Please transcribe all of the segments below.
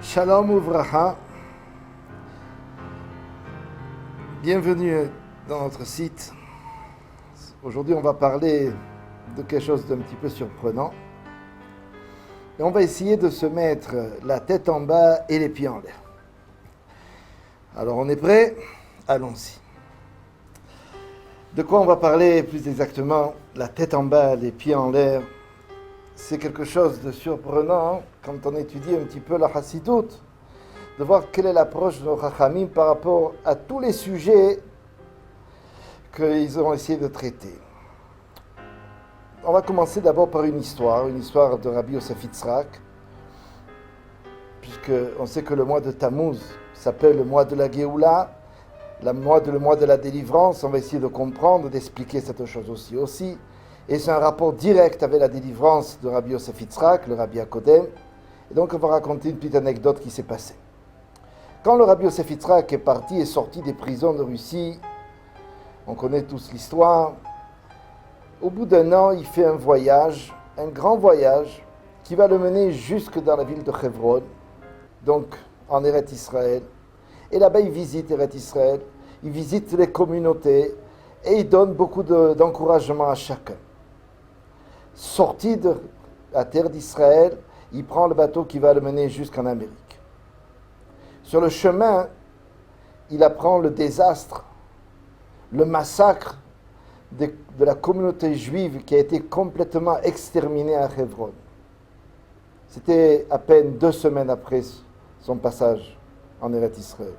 Shalom Uvracha, bienvenue dans notre site. Aujourd'hui on va parler de quelque chose d'un petit peu surprenant. Et on va essayer de se mettre la tête en bas et les pieds en l'air. Alors on est prêt? Allons-y. De quoi on va parler plus exactement? La tête en bas, les pieds en l'air. C'est quelque chose de surprenant quand on étudie un petit peu la Chassidoute, de voir quelle est l'approche de nos Chachamim par rapport à tous les sujets qu'ils ont essayé de traiter. On va commencer d'abord par une histoire de Rabbi Yosef Yitzhak, puisqu'on sait que le mois de Tammuz s'appelle le mois de la Géoula, le mois de la délivrance. On va essayer de comprendre, d'expliquer cette chose aussi. Et c'est un rapport direct avec la délivrance de Rabbi Yosef Yitzhak, le Rabbi Akodem. Et donc on va raconter une petite anecdote qui s'est passée. Quand le Rabbi Yosef Yitzhak est sorti des prisons de Russie, on connaît tous l'histoire, au bout d'un an, il fait un voyage, un grand voyage, qui va le mener jusque dans la ville de Hebron, donc en Eretz Israël. Et là-bas, il visite Eretz Israël, il visite les communautés, et il donne beaucoup d'encouragement à chacun. Sorti de la terre d'Israël, il prend le bateau qui va le mener jusqu'en Amérique. Sur le chemin, il apprend le désastre, le massacre de la communauté juive qui a été complètement exterminée à Hebron. C'était à peine 2 semaines après son passage en Eretz Israël.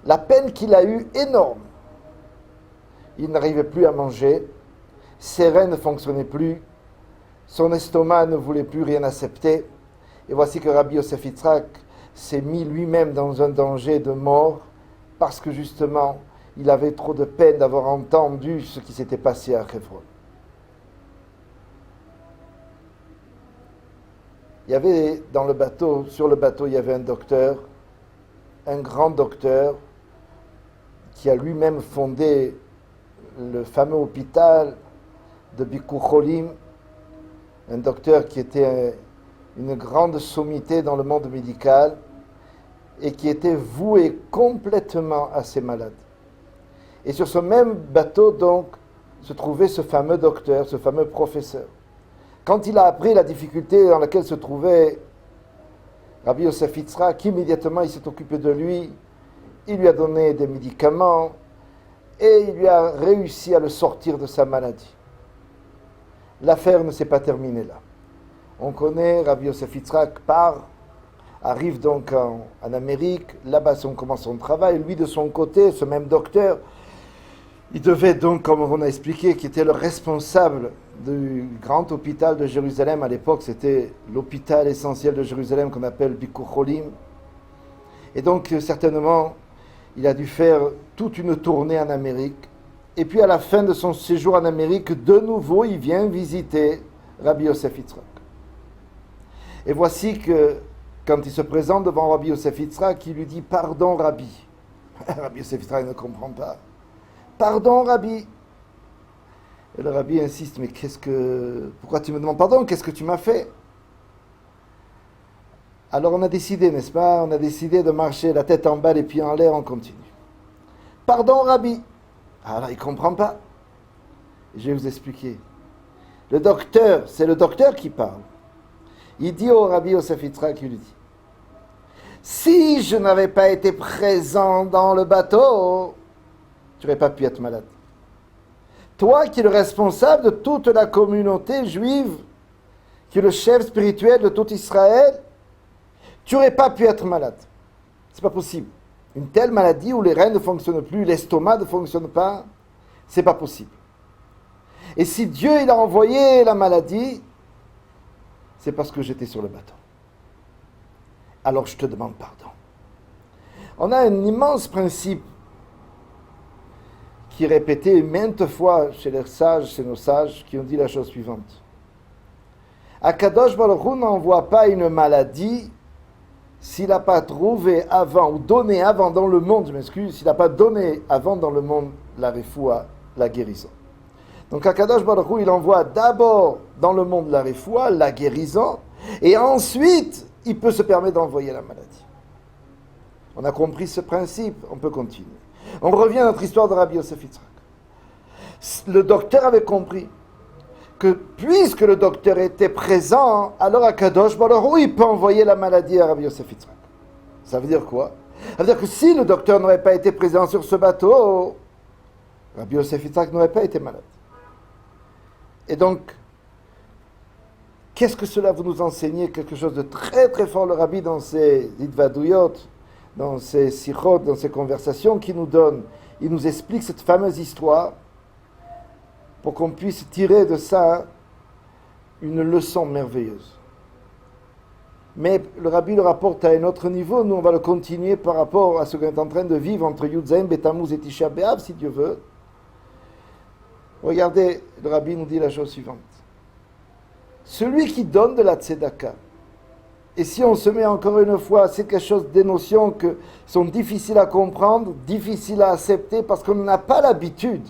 La peine qu'il a eue, énorme. Il n'arrivait plus à manger, ses reins ne fonctionnaient plus, son estomac ne voulait plus rien accepter. Et voici que Rabbi Yosef Yitzhak s'est mis lui-même dans un danger de mort parce que justement, il avait trop de peine d'avoir entendu ce qui s'était passé à Hebron. Il y avait sur le bateau, il y avait un docteur, un grand docteur, qui a lui-même fondé le fameux hôpital de Bikur Cholim, un docteur qui était une grande sommité dans le monde médical et qui était voué complètement à ses malades. Et sur ce même bateau, donc, se trouvait ce fameux docteur, ce fameux professeur. Quand il a appris la difficulté dans laquelle se trouvait Rabbi Yosef Yitzhak, immédiatement il s'est occupé de lui, il lui a donné des médicaments, et il lui a réussi à le sortir de sa maladie. L'affaire ne s'est pas terminée là. On connaît, Rabbi Yosef Yitzhak arrive donc en Amérique, là-bas on commence son travail, lui de son côté, ce même docteur, il devait donc, comme on a expliqué, qui était le responsable du grand hôpital de Jérusalem, à l'époque c'était l'hôpital essentiel de Jérusalem qu'on appelle Bikur Cholim, et donc certainement, il a dû faire toute une tournée en Amérique. Et puis à la fin de son séjour en Amérique, de nouveau, il vient visiter Rabbi Yosef Yitzhak. Et voici que, quand il se présente devant Rabbi Yosef Yitzhak, il lui dit « Pardon, Rabbi ». Rabbi Yosef Yitzhak ne comprend pas. « Pardon, Rabbi ». Et le Rabbi insiste « Mais pourquoi tu me demandes pardon? Qu'est-ce que tu m'as fait ?» Alors on a décidé, n'est-ce pas? On a décidé de marcher la tête en bas, les pieds en l'air, on continue. Pardon, Rabbi. Alors il ne comprend pas. Je vais vous expliquer. Le docteur, c'est le docteur qui parle. Il dit au Rabbi Yosef Yitzhak, il lui dit, si je n'avais pas été présent dans le bateau, tu n'aurais pas pu être malade. Toi qui es le responsable de toute la communauté juive, qui est le chef spirituel de tout Israël, tu n'aurais pas pu être malade. C'est pas possible. Une telle maladie où les reins ne fonctionnent plus, l'estomac ne fonctionne pas, c'est pas possible. Et si Dieu il a envoyé la maladie, c'est parce que j'étais sur le bateau. Alors je te demande pardon. On a un immense principe qui est répété maintes fois chez les sages, chez nos sages, qui ont dit la chose suivante. Akadosh Baruch Hu n'envoie pas une maladie s'il n'a pas trouvé avant, ou donné avant dans le monde, s'il n'a pas donné avant dans le monde la refoua, la guérison. Donc Akadosh Baruch Hu, il envoie d'abord dans le monde la refoua, la guérison, et ensuite il peut se permettre d'envoyer la maladie. On a compris ce principe, on peut continuer. On revient à notre histoire de Rabbi Yosef Yitzhak. Le docteur avait compris que puisque le docteur était présent, alors Akadosh Baruch Hu, il peut envoyer la maladie à Rabbi Yosef Yitzhak. Ça veut dire quoi? Ça veut dire que si le docteur n'aurait pas été présent sur ce bateau, Rabbi Yosef Yitzhak n'aurait pas été malade. Et donc, qu'est-ce que cela vous nous enseignez? Quelque chose de très très fort, le Rabbi, dans ses Idvadouyot, dans ses sichot, dans ses conversations qu'il nous donne. Il nous explique cette fameuse histoire pour qu'on puisse tirer de ça une leçon merveilleuse. Mais le Rabbi le rapporte à un autre niveau. Nous, on va le continuer par rapport à ce qu'on est en train de vivre entre Yudzaïm, Betamuz et Tisha B'Av, si Dieu veut. Regardez, le Rabbi nous dit la chose suivante. Celui qui donne de la tzedaka, et si on se met encore une fois, c'est quelque chose, des notions qui sont difficiles à comprendre, difficiles à accepter, parce qu'on n'a pas l'habitude.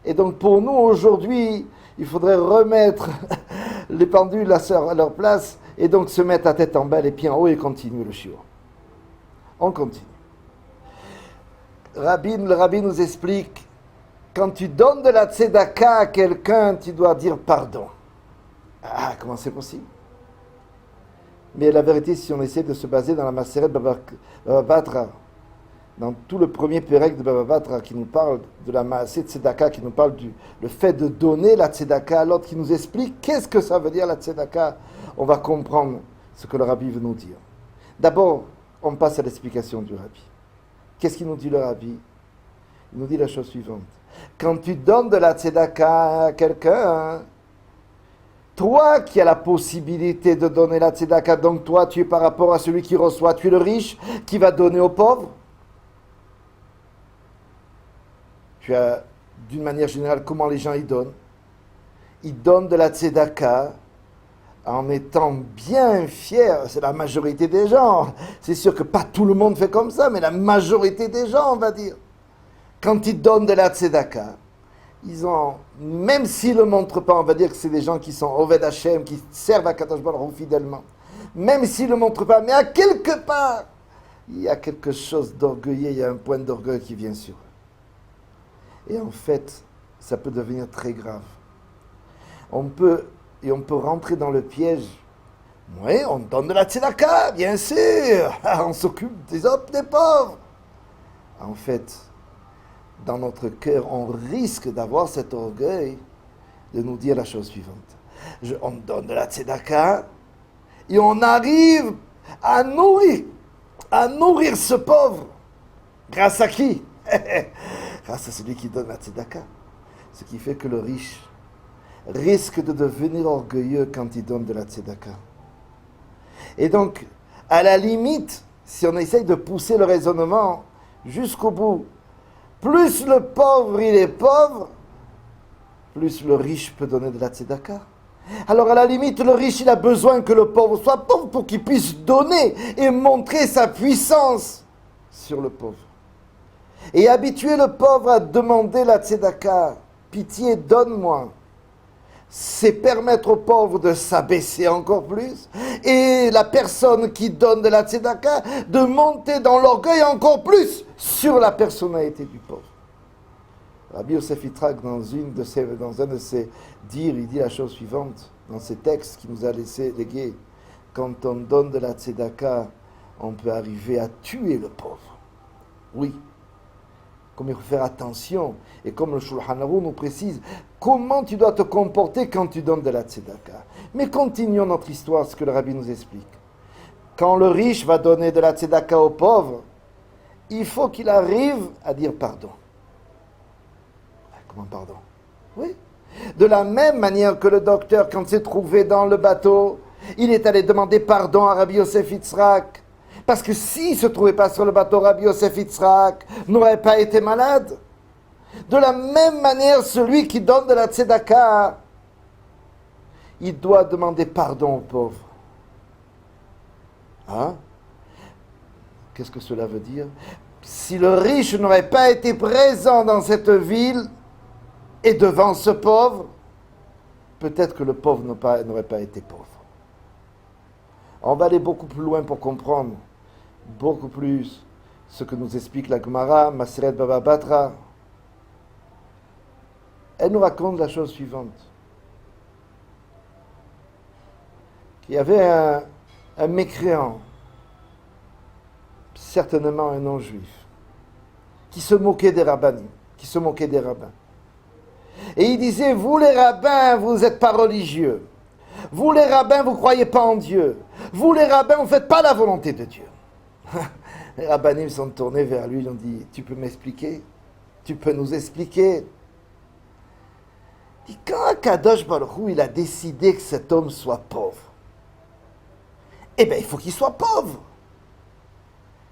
Et donc pour nous, aujourd'hui, il faudrait remettre les pendules à leur place, et donc se mettre à tête en bas, les pieds en haut, et continuer le shiur. On continue. Le Rabbi nous explique, quand tu donnes de la tzedaka à quelqu'un, tu dois dire pardon. Ah, comment c'est possible? Mais la vérité, si on essaie de se baser dans la Maseret Baba Batra, dans tout le premier pérec de Baba Batra qui nous parle de la Maaseh Tzedaka, qui nous parle le fait de donner la Tzedaka à l'autre, qui nous explique qu'est-ce que ça veut dire la Tzedaka, on va comprendre ce que le Rabbi veut nous dire. D'abord, on passe à l'explication du Rabbi. Qu'est-ce qu'il nous dit le Rabbi? Il nous dit la chose suivante. Quand tu donnes de la tzedaka à quelqu'un, toi qui as la possibilité de donner la tzedaka, donc toi tu es par rapport à celui qui reçoit, tu es le riche qui va donner aux pauvres. Tu as, d'une manière générale, comment les gens y donnent. Ils donnent de la tzedaka en étant bien fiers. C'est la majorité des gens. C'est sûr que pas tout le monde fait comme ça, mais la majorité des gens, on va dire. Quand ils donnent de la tzedaka, ils ont, même s'ils ne le montrent pas, on va dire que c'est des gens qui sont Oved Hashem, qui servent à Kadosh Baruch Hu fidèlement. Même s'ils ne le montrent pas, mais à quelque part, il y a quelque chose d'orgueilleux, il y a un point d'orgueil qui vient sur eux. Et en fait, ça peut devenir très grave. On peut rentrer dans le piège. Oui, on donne de la tzedaka, bien sûr. On s'occupe des autres, des pauvres. En fait, dans notre cœur, on risque d'avoir cet orgueil de nous dire la chose suivante. On donne de la tzedaka et on arrive à nourrir ce pauvre. Grâce à qui? Grâce à celui qui donne la tzedaka. Ce qui fait que le riche risque de devenir orgueilleux quand il donne de la tzedaka. Et donc, à la limite, si on essaye de pousser le raisonnement jusqu'au bout, plus le pauvre il est pauvre, plus le riche peut donner de la tzedaka. Alors à la limite, le riche il a besoin que le pauvre soit pauvre pour qu'il puisse donner et montrer sa puissance sur le pauvre. Et habituer le pauvre à demander la tzedaka, pitié, donne-moi, c'est permettre au pauvre de s'abaisser encore plus, et la personne qui donne de la tzedaka de monter dans l'orgueil encore plus sur la personnalité du pauvre. Rabbi Yosef Yitzhak, dans un de ses dires, il dit la chose suivante, dans ses textes qu'il nous a laissé léguer, quand on donne de la tzedaka, on peut arriver à tuer le pauvre. Oui. Comme il faut faire attention, et comme le Shulchan Aruch nous précise, comment tu dois te comporter quand tu donnes de la tzedaka. Mais continuons notre histoire, ce que le Rabbi nous explique. Quand le riche va donner de la tzedaka au pauvre, il faut qu'il arrive à dire pardon. Comment pardon? Oui. De la même manière que le docteur, quand s'est trouvé dans le bateau, il est allé demander pardon à Rabbi Yosef Yitzhak. Parce que s'il ne se trouvait pas sur le bateau, Rabbi Yosef Yitzhak n'aurait pas été malade. De la même manière, celui qui donne de la tzedaka, il doit demander pardon aux pauvres. Hein? Qu'est-ce que cela veut dire? Si le riche n'aurait pas été présent dans cette ville et devant ce pauvre, peut-être que le pauvre n'aurait pas été pauvre. On va aller beaucoup plus loin pour comprendre beaucoup plus ce que nous explique la Gemara, Maseret Baba Batra. Elle nous raconte la chose suivante. Qu'il y avait un mécréant, certainement un non-juif, qui se moquait des rabbinim, qui se moquait des rabbins. Et il disait, vous les rabbins, vous n'êtes pas religieux. Vous les rabbins, vous ne croyez pas en Dieu. Vous les rabbins, vous ne faites pas la volonté de Dieu. Les rabbinim sont tournés vers lui, ils ont dit, tu peux m'expliquer? Tu peux nous expliquer? Il dit, quand Kadosh Baruch Hu, il a décidé que cet homme soit pauvre, eh bien, il faut qu'il soit pauvre.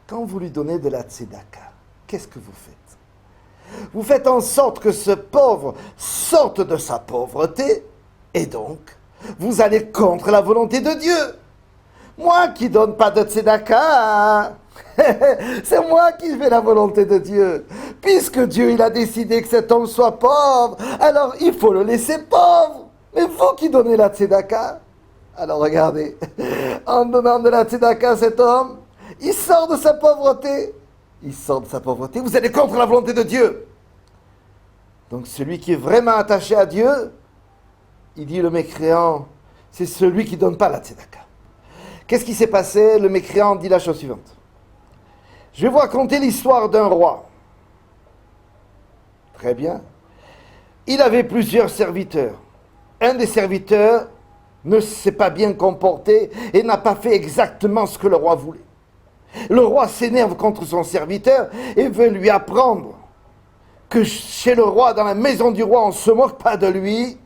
Quand vous lui donnez de la tzedaka, qu'est-ce que vous faites? Vous faites en sorte que ce pauvre sorte de sa pauvreté, et donc, vous allez contre la volonté de Dieu. Moi qui ne donne pas de tzedaka, c'est moi qui fais la volonté de Dieu. Puisque Dieu il a décidé que cet homme soit pauvre, alors il faut le laisser pauvre. Mais vous qui donnez la tzedaka, alors regardez, en donnant de la tzedaka à cet homme, il sort de sa pauvreté. Il sort de sa pauvreté, vous allez contre la volonté de Dieu. Donc celui qui est vraiment attaché à Dieu, il dit le mécréant, c'est celui qui ne donne pas la tzedaka. Qu'est-ce qui s'est passé? Le mécréant dit la chose suivante. Je vais vous raconter l'histoire d'un roi. Très bien. Il avait plusieurs serviteurs. Un des serviteurs ne s'est pas bien comporté et n'a pas fait exactement ce que le roi voulait. Le roi s'énerve contre son serviteur et veut lui apprendre que chez le roi, dans la maison du roi, on ne se moque pas de lui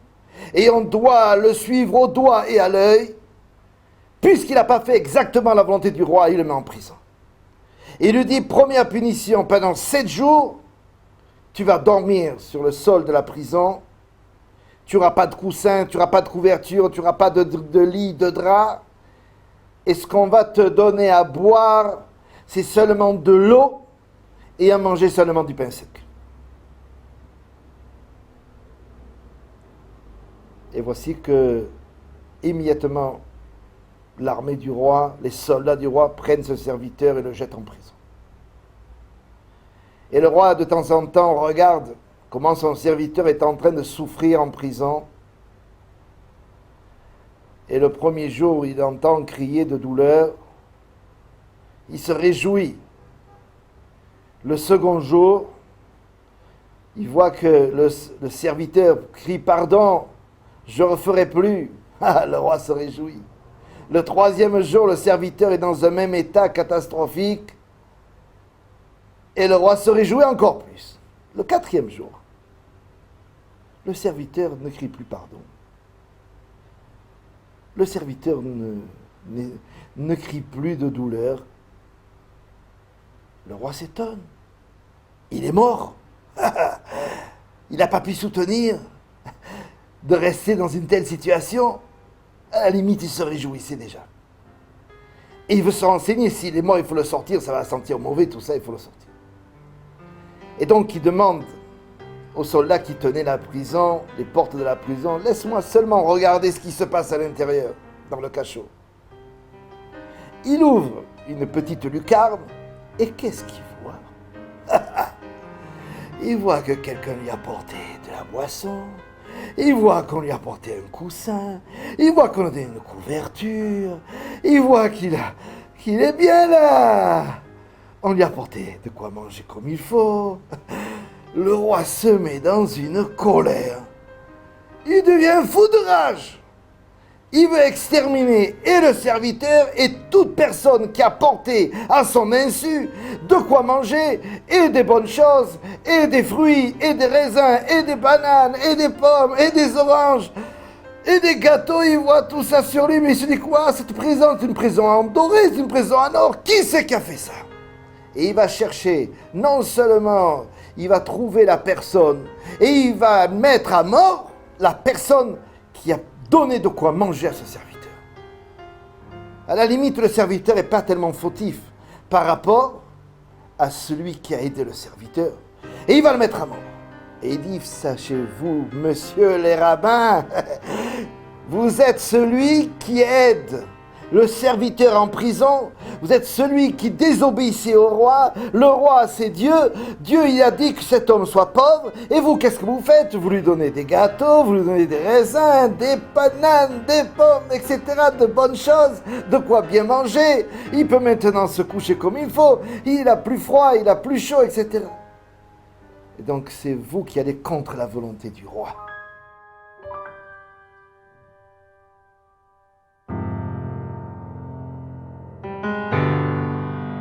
et on doit le suivre au doigt et à l'œil. Puisqu'il n'a pas fait exactement la volonté du roi, il le met en prison. Il lui dit, première punition, pendant 7 jours, tu vas dormir sur le sol de la prison, tu n'auras pas de coussin, tu n'auras pas de couverture, tu n'auras pas de lit, de drap, et ce qu'on va te donner à boire, c'est seulement de l'eau, et à manger seulement du pain sec. Et voici que, immédiatement, l'armée du roi, les soldats du roi prennent ce serviteur et le jettent en prison. Et le roi, de temps en temps, regarde comment son serviteur est en train de souffrir en prison. Et le premier jour, il entend crier de douleur. Il se réjouit. Le second jour, il voit que le serviteur crie « Pardon, je ne referai plus ». Ah, le roi se réjouit. Le troisième jour, le serviteur est dans un même état catastrophique. Et le roi se réjouit encore plus. Le quatrième jour, le serviteur ne crie plus pardon. Le serviteur ne crie plus de douleur. Le roi s'étonne. Il est mort. Il n'a pas pu soutenir de rester dans une telle situation. À la limite, il se réjouissait déjà. Et il veut se renseigner. S'il est mort, il faut le sortir. Ça va sentir mauvais, tout ça, il faut le sortir. Et donc, il demande aux soldats qui tenaient la prison, les portes de la prison, « Laisse-moi seulement regarder ce qui se passe à l'intérieur, dans le cachot. » Il ouvre une petite lucarne, et qu'est-ce qu'il voit? Il voit que quelqu'un lui a apporté de la boisson, il voit qu'on lui a apporté un coussin, il voit qu'on a donné une couverture, il voit qu'il est bien là. On lui a apporté de quoi manger comme il faut. Le roi se met dans une colère. Il devient fou de rage. Il veut exterminer et le serviteur et toute personne qui a porté à son insu de quoi manger et des bonnes choses, et des fruits, et des raisins, et des bananes, et des pommes, et des oranges, et des gâteaux. Il voit tout ça sur lui, mais il se dit quoi? Cette prison, c'est une prison en doré, c'est une prison en or. Qui c'est qui a fait ça? Et il va chercher, non seulement il va trouver la personne, et il va mettre à mort la personne qui a donné de quoi manger à ce serviteur. À la limite, le serviteur n'est pas tellement fautif par rapport à celui qui a aidé le serviteur. Et il va le mettre à mort. Et il dit, sachez-vous, monsieur les rabbins, vous êtes celui qui aide le serviteur en prison, vous êtes celui qui désobéissait au roi, le roi c'est Dieu, Dieu il a dit que cet homme soit pauvre, et vous qu'est-ce que vous faites? Vous lui donnez des gâteaux, vous lui donnez des raisins, des bananes, des pommes, etc., de bonnes choses, de quoi bien manger, il peut maintenant se coucher comme il faut, il a plus froid, il a plus chaud, etc. Et donc c'est vous qui allez contre la volonté du roi.